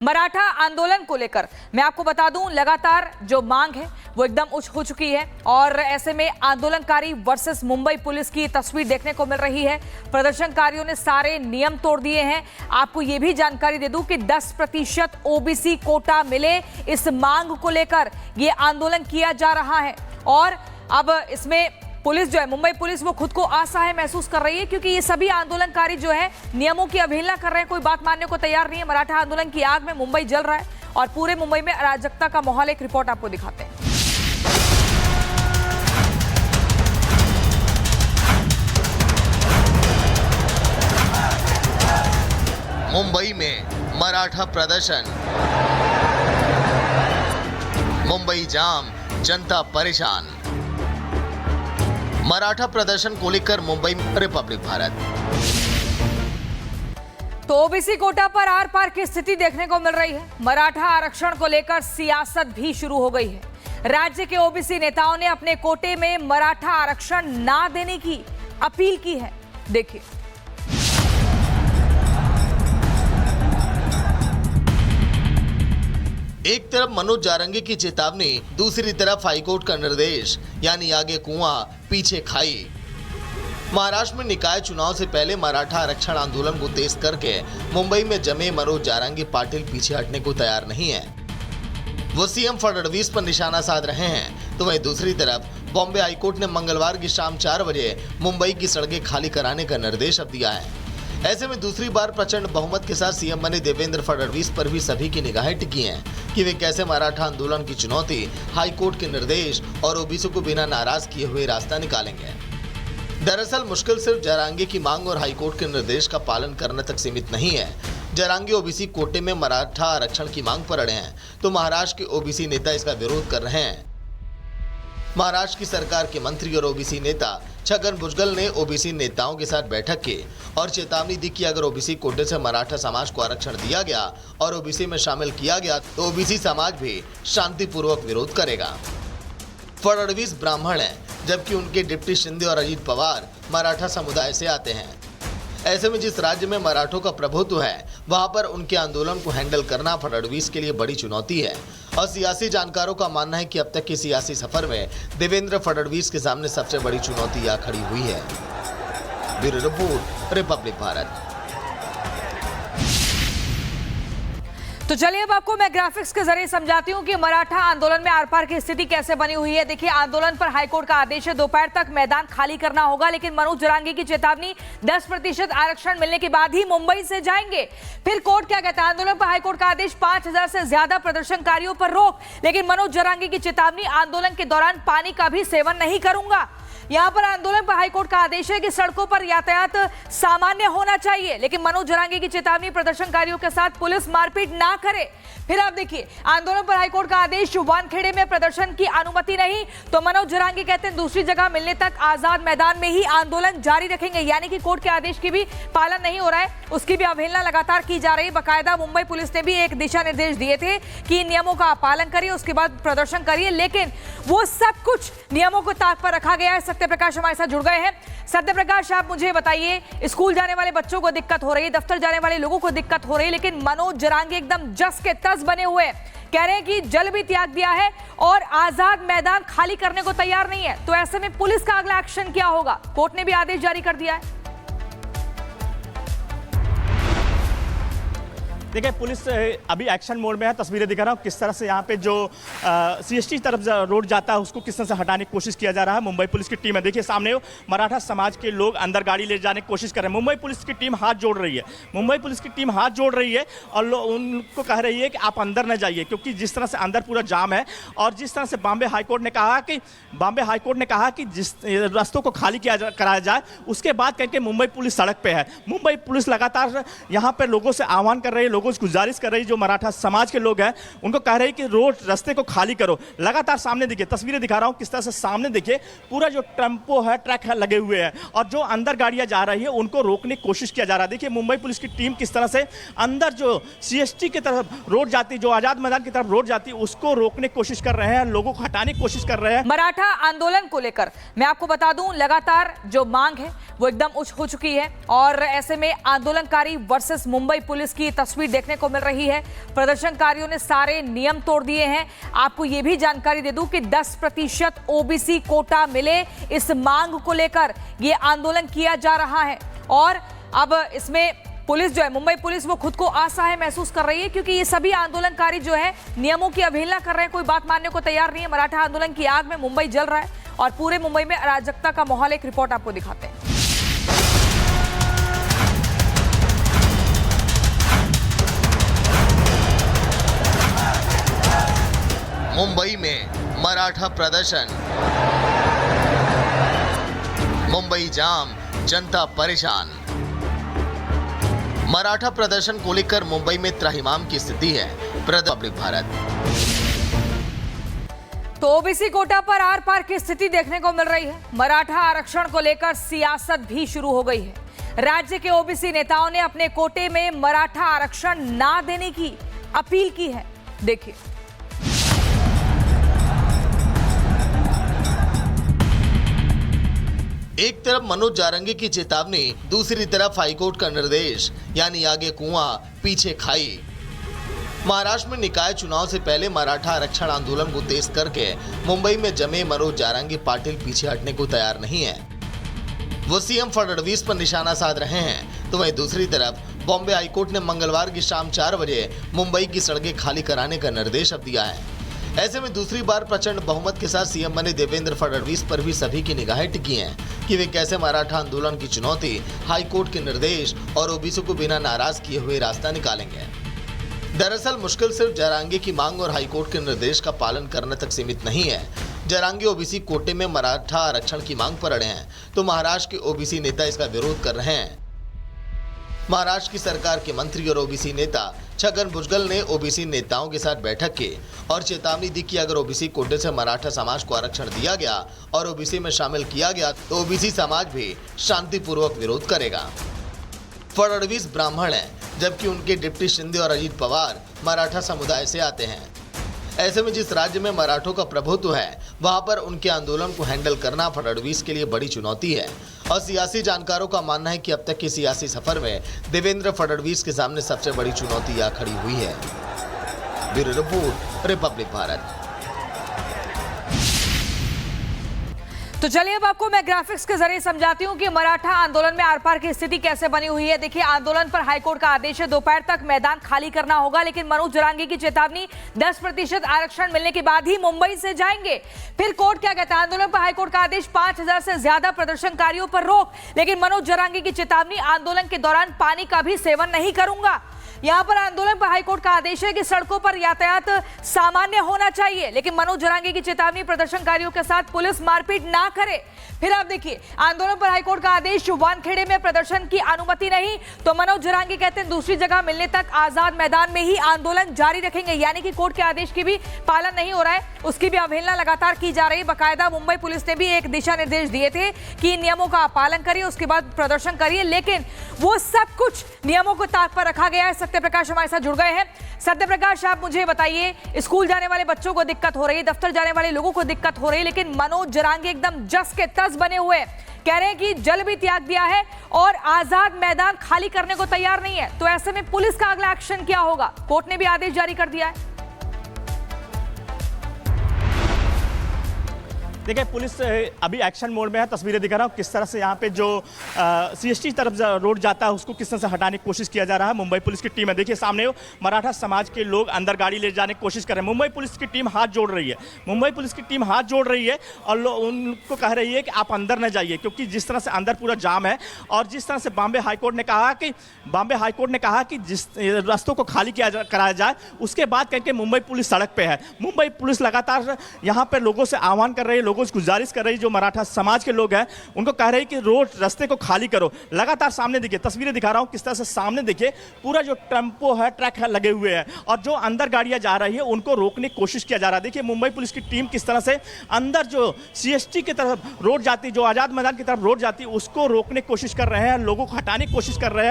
मराठा आंदोलन को लेकर मैं आपको बता दूं, लगातार जो मांग है वो एकदम उच्च हो चुकी है और ऐसे में आंदोलनकारी वर्सेस मुंबई पुलिस की तस्वीर देखने को मिल रही है। प्रदर्शनकारियों ने सारे नियम तोड़ दिए हैं। आपको ये भी जानकारी दे दूं कि 10% ओबीसी कोटा मिले, इस मांग को लेकर ये आंदोलन किया जा रहा है और अब इसमें पुलिस जो है, मुंबई पुलिस, वो खुद को असहाय महसूस कर रही है क्योंकि ये सभी आंदोलनकारी जो है नियमों की अवहेलना कर रहे हैं, कोई बात मानने को तैयार नहीं है। मराठा आंदोलन की आग में मुंबई जल रहा है और पूरे मुंबई में अराजकता का माहौल। एक रिपोर्ट आपको दिखाते हैं। मुंबई में मराठा प्रदर्शन, मुंबई जाम, जनता परेशान। मराठा प्रदर्शन को लेकर मुंबई में रिपब्लिक भारत। तो ओबीसी कोटा पर आर पार की स्थिति देखने को मिल रही है। मराठा आरक्षण को लेकर सियासत भी शुरू हो गई है। राज्य के ओबीसी नेताओं ने अपने कोटे में मराठा आरक्षण ना देने की अपील की है। देखिए, एक तरफ मनोज जारंगी की चेतावनी, दूसरी तरफ हाईकोर्ट का निर्देश, यानी आगे कुआं पीछे खाई। महाराष्ट्र में निकाय चुनाव से पहले मराठा आरक्षण आंदोलन को तेज करके मुंबई में जमे मनोज जारंगी पाटिल पीछे हटने को तैयार नहीं है। वो सीएम फडणवीस पर निशाना साध रहे हैं, तो वहीं दूसरी तरफ बॉम्बे हाईकोर्ट ने मंगलवार की शाम 4 बजे मुंबई की सड़कें खाली कराने का निर्देश अब दिया है। ऐसे में दूसरी बार प्रचंड बहुमत के साथ सीएम बने देवेंद्र फडणवीस पर भी सभी की निगाहें टिकी हैं कि वे कैसे मराठा आंदोलन की चुनौती, हाईकोर्ट के निर्देश और ओबीसी को बिना नाराज किए हुए रास्ता निकालेंगे। दरअसल मुश्किल सिर्फ जारंगी की मांग और हाईकोर्ट के निर्देश का पालन करने तक सीमित नहीं है। जारंगी ओबीसी कोटे में मराठा आरक्षण की मांग पर अड़े हैं, तो महाराष्ट्र के ओबीसी नेता इसका विरोध कर रहे हैं। महाराष्ट्र की सरकार के मंत्री और ओबीसी नेता छगन भुजबल ने ओबीसी नेताओं के साथ बैठक की और चेतावनी दी कि अगर ओबीसी कोटे से मराठा समाज को आरक्षण दिया गया और ओबीसी में शामिल किया गया तो ओबीसी समाज भी शांतिपूर्वक विरोध करेगा। फडणवीस ब्राह्मण हैं, जबकि उनके डिप्टी शिंदे और अजीत पवार मराठा समुदाय से आते हैं। ऐसे में जिस राज्य में मराठों का प्रभुत्व है, वहां पर उनके आंदोलन को हैंडल करना फडणवीस के लिए बड़ी चुनौती है और सियासी जानकारों का मानना है कि अब तक के सियासी सफर में देवेंद्र फडणवीस के सामने सबसे बड़ी चुनौती यह खड़ी हुई है। Bureau report, Republic Bharat. तो चलिए अब आपको मैं ग्राफिक्स के जरिए समझाती हूं कि मराठा आंदोलन में आर पार की स्थिति कैसे बनी हुई है। देखिए, आंदोलन पर हाईकोर्ट का आदेश है, दोपहर तक मैदान खाली करना होगा, लेकिन मनोज जारंगी की चेतावनी 10% आरक्षण मिलने के बाद ही मुंबई से जाएंगे। फिर कोर्ट क्या कहता है? आंदोलन पर हाईकोर्ट का आदेश, 5000 से ज्यादा प्रदर्शनकारियों पर रोक, लेकिन मनोज जारंगी की चेतावनी, आंदोलन के दौरान पानी का भी सेवन नहीं करूंगा। यहां पर आंदोलन पर हाईकोर्ट का आदेश है कि सड़कों पर यातायात सामान्य होना चाहिए, लेकिन मनोज जारंगी की चेतावनी, प्रदर्शनकारियों के साथ पुलिस मारपीट ना करे। फिर आप देखिए, आंदोलन पर हाईकोर्ट का आदेश, वानखेड़े में प्रदर्शन की अनुमति नहीं, तो मनोज जारंगी कहते हैं दूसरी जगह मिलने तक आजाद मैदान में ही आंदोलन जारी रखेंगे। यानी कि कोर्ट के आदेश की भी पालन नहीं हो रहा है, उसकी भी अवहेलना लगातार की जा रही है। बाकायदा मुंबई पुलिस ने भी एक दिशा निर्देश दिए थे कि नियमों का पालन करिए, उसके बाद प्रदर्शन करिए, लेकिन वो सब कुछ नियमों को ताक पर रखा गया है। सत्यप्रकाश हमारे साथ जुड़ गए हैं। सत्यप्रकाश, आप मुझे बताइए, स्कूल जाने वाले बच्चों को दिक्कत हो रही है, दफ्तर जाने वाले लोगों को दिक्कत हो रही है, लेकिन मनोज जारंगी एकदम जस के तस बने हुए हैं, कह रहे हैं कि जल भी त्याग दिया है और आजाद मैदान खाली करने को तैयार नहीं है। तो ऐसे में पुलिस का अगला एक्शन क्या होगा? कोर्ट ने भी आदेश जारी कर दिया है। देखिए, पुलिस अभी एक्शन मोड में है। तस्वीरें दिखा रहा हूँ किस तरह से यहाँ पे जो सीएसटी तरफ रोड जाता है उसको किस तरह से हटाने की कोशिश किया जा रहा है। मुंबई पुलिस की टीम है, देखिए सामने मराठा समाज के लोग अंदर गाड़ी ले जाने की कोशिश कर रहे हैं। मुंबई पुलिस की टीम हाथ जोड़ रही है, मुंबई पुलिस की टीम हाथ जोड़ रही है और उनको कह रही है कि आप अंदर न जाइए, क्योंकि जिस तरह से अंदर पूरा जाम है और जिस तरह से बॉम्बे हाईकोर्ट ने कहा कि जिस रास्तों को खाली कराया जाए, उसके बाद करके मुंबई पुलिस सड़क पर है। मुंबई पुलिस लगातार यहाँ पर लोगों से आह्वान कर रही है, लोगों से गुजारिश कर रही, जो मराठा समाज के लोग हैं उनको कह रहे हैं कि रोड रास्ते को खाली करो। लगातार सामने देखिए, तस्वीरें दिखा रहा हूं किस तरह से सामने देखिए पूरा जो टेम्पो है, ट्रक है, लगे हुए हैं और जो अंदर गाड़ियां जा रही है उनको रोकने की कोशिश किया जा रहा है। देखिए मुंबई पुलिस की टीम किस तरह से अंदर जो सीएसटी की तरफ रोड जाती, जो आजाद मैदान की तरफ रोड जाती, उसको रोकने की कोशिश कर रहे हैं, लोगों को हटाने की कोशिश कर रहे हैं। मराठा आंदोलन को लेकर मैं आपको बता दूं, लगातार जो मांग है वो एकदम उच्च हो चुकी है और ऐसे में आंदोलनकारी वर्सेस मुंबई पुलिस की तस्वीर देखने को मिल रही है। प्रदर्शनकारियों ने सारे नियम तोड़ दिए हैं। आपको यह भी जानकारी दे दूं कि 10% ओबीसी कोटा मिले, इस मांग को लेकर यह आंदोलन किया जा रहा है। और अब इसमें पुलिस जो है, मुंबई पुलिस, वो खुद को असहाय महसूस कर रही है, क्योंकि ये सभी आंदोलनकारी जो है नियमों की अवहेलना कर रहे हैं, कोई बात मानने को तैयार नहीं है। मराठा आंदोलन की आग में मुंबई जल रहा है और पूरे मुंबई में अराजकता का माहौल। एक रिपोर्ट आपको दिखाते हैं। मुंबई में मराठा प्रदर्शन, मुंबई जाम, जनता परेशान। मराठा प्रदर्शन को लेकर मुंबई में त्राहिमाम की स्थिति है। पब्लिक भारत। तो ओबीसी कोटा पर आर पार की स्थिति देखने को मिल रही है। मराठा आरक्षण को लेकर सियासत भी शुरू हो गई है। राज्य के ओबीसी नेताओं ने अपने कोटे में मराठा आरक्षण ना देने की अपील की है। देखिए, एक तरफ मनोज जारंगी की चेतावनी, दूसरी तरफ हाईकोर्ट का निर्देश, यानी आगे कुआं पीछे खाई। महाराष्ट्र में निकाय चुनाव से पहले मराठा आरक्षण आंदोलन को तेज करके मुंबई में जमे मनोज जारंगी पाटिल पीछे हटने को तैयार नहीं है। वो सीएम फडणवीस पर निशाना साध रहे हैं, तो वहीं दूसरी तरफ बॉम्बे हाईकोर्ट ने मंगलवार की शाम 4 बजे मुंबई की सड़कें खाली कराने का निर्देश अब दिया है। ऐसे में दूसरी बार प्रचंड बहुमत के साथ सीएम बने देवेंद्र फडणवीस पर भी सभी की निगाहें टिकी हैं कि वे कैसे मराठा आंदोलन की चुनौती, हाईकोर्ट के निर्देश और ओबीसी को बिना नाराज किए हुए रास्ता निकालेंगे। दरअसल मुश्किल सिर्फ जारंगी की मांग और हाईकोर्ट के निर्देश का पालन करने तक सीमित नहीं है। जारंगी ओबीसी कोटे में मराठा आरक्षण की मांग पर अड़े हैं, तो महाराष्ट्र के ओबीसी नेता इसका विरोध कर रहे हैं। महाराष्ट्र की सरकार के मंत्री और ओबीसी नेता छगन भुजबल ने ओबीसी नेताओं के साथ बैठक की और चेतावनी दी कि अगर ओबीसी कोटे से मराठा समाज को आरक्षण दिया गया और ओबीसी में शामिल किया गया तो ओबीसी समाज भी शांतिपूर्वक विरोध करेगा। फडणवीस ब्राह्मण हैं, जबकि उनके डिप्टी शिंदे और अजीत पवार मराठा समुदाय से आते हैं। ऐसे में जिस राज्य में मराठों का प्रभुत्व है, वहां पर उनके आंदोलन को हैंडल करना फडणवीस के लिए बड़ी चुनौती है। और सियासी जानकारों का मानना है कि अब तक के सियासी सफर में देवेंद्र फडणवीस के सामने सबसे बड़ी चुनौती यह खड़ी हुई है। Bureau report, Republic Bharat. तो चलिए अब आपको मैं ग्राफिक्स के जरिए समझाती हूं कि मराठा आंदोलन में आर पार की स्थिति कैसे बनी हुई है। देखिए, आंदोलन पर हाईकोर्ट का आदेश है, दोपहर तक मैदान खाली करना होगा, लेकिन मनोज जारंगी की चेतावनी 10% आरक्षण मिलने के बाद ही मुंबई से जाएंगे। फिर कोर्ट क्या कहता है? आंदोलन पर हाईकोर्ट का आदेश, 5000 से ज्यादा प्रदर्शनकारियों पर रोक, लेकिन मनोज जारंगी की चेतावनी, आंदोलन के दौरान पानी का भी सेवन नहीं करूंगा। यहां पर आंदोलन पर हाईकोर्ट का आदेश है कि सड़कों पर यातायात सामान्य होना चाहिए, लेकिन मनोज जारंगी की चेतावनी, प्रदर्शनकारियों के साथ पुलिस मारपीट ना करे। फिर आप देखिए, आंदोलन पर हाईकोर्ट का आदेश, वानखेड़े में प्रदर्शन की अनुमति नहीं, तो मनोज जारंगी कहते हैं दूसरी जगह मिलने तक आजाद मैदान में ही आंदोलन जारी रखेंगे। यानी कि कोर्ट के आदेश की भी पालन नहीं हो रहा है, उसकी भी अवहेलना लगातार की जा रही है। बाकायदा मुंबई पुलिस ने भी एक दिशा निर्देश दिए थे कि इन नियमों का पालन करिए, उसके बाद प्रदर्शन करिए, लेकिन वो सब कुछ नियमों को ताक पर रखा गया है। सत्यप्रकाश हमारे साथ जुड़ गए हैं। सत्यप्रकाश, आप मुझे बताइए, स्कूल जाने वाले बच्चों को दिक्कत हो रही है, दफ्तर जाने वाले लोगों को दिक्कत हो रही है, लेकिन मनोज जारंगी एकदम जस के तस बने हुए हैं, कह रहे हैं कि जल भी त्याग दिया है और आजाद मैदान खाली करने को तैयार नहीं है। तो ऐसे में पुलिस का अगला एक्शन क्या होगा? कोर्ट ने भी आदेश जारी कर दिया है। देखिए, पुलिस अभी एक्शन मोड में है। तस्वीरें दिखा रहा हूँ किस तरह से यहाँ पे जो सीएसटी तरफ रोड जाता है उसको किस तरह से हटाने की कोशिश किया जा रहा है। मुंबई पुलिस की टीम है, देखिए सामने हो, मराठा समाज के लोग अंदर गाड़ी ले जाने की कोशिश कर रहे हैं। मुंबई पुलिस की टीम हाथ जोड़ रही है, मुंबई पुलिस की टीम हाथ जोड़ रही है और उनको कह रही है कि आप अंदर न जाइए, क्योंकि जिस तरह से अंदर पूरा जाम है और जिस तरह से बॉम्बे हाईकोर्ट ने कहा कि जिस रास्तों को खाली कराया जाए, उसके बाद करके मुंबई पुलिस सड़क पे है। मुंबई पुलिस लगातार यहाँ पर लोगों से आह्वान कर रही है, लोगों से गुजारिश कर रही, जो मराठा समाज के लोग हैं उनको कह रही कि रोड रास्ते को खाली करो। लगातार सामने देखिए, तस्वीरें दिखा रहा हूं किस तरह से सामने देखिए, पूरा जो टेम्पो है, ट्रक है, लगे हुए हैं और जो अंदर गाड़ियां जा रही है उनको रोकने की कोशिश किया जा रहा है। देखिए मुंबई पुलिस की टीम किस तरह से अंदर जो सीएसटी की तरफ रोड जाती, जो आजाद मैदान की तरफ रोड जाती, उसको रोकने की कोशिश कर रहे हैं, लोगों को हटाने की कोशिश कर रहे हैं।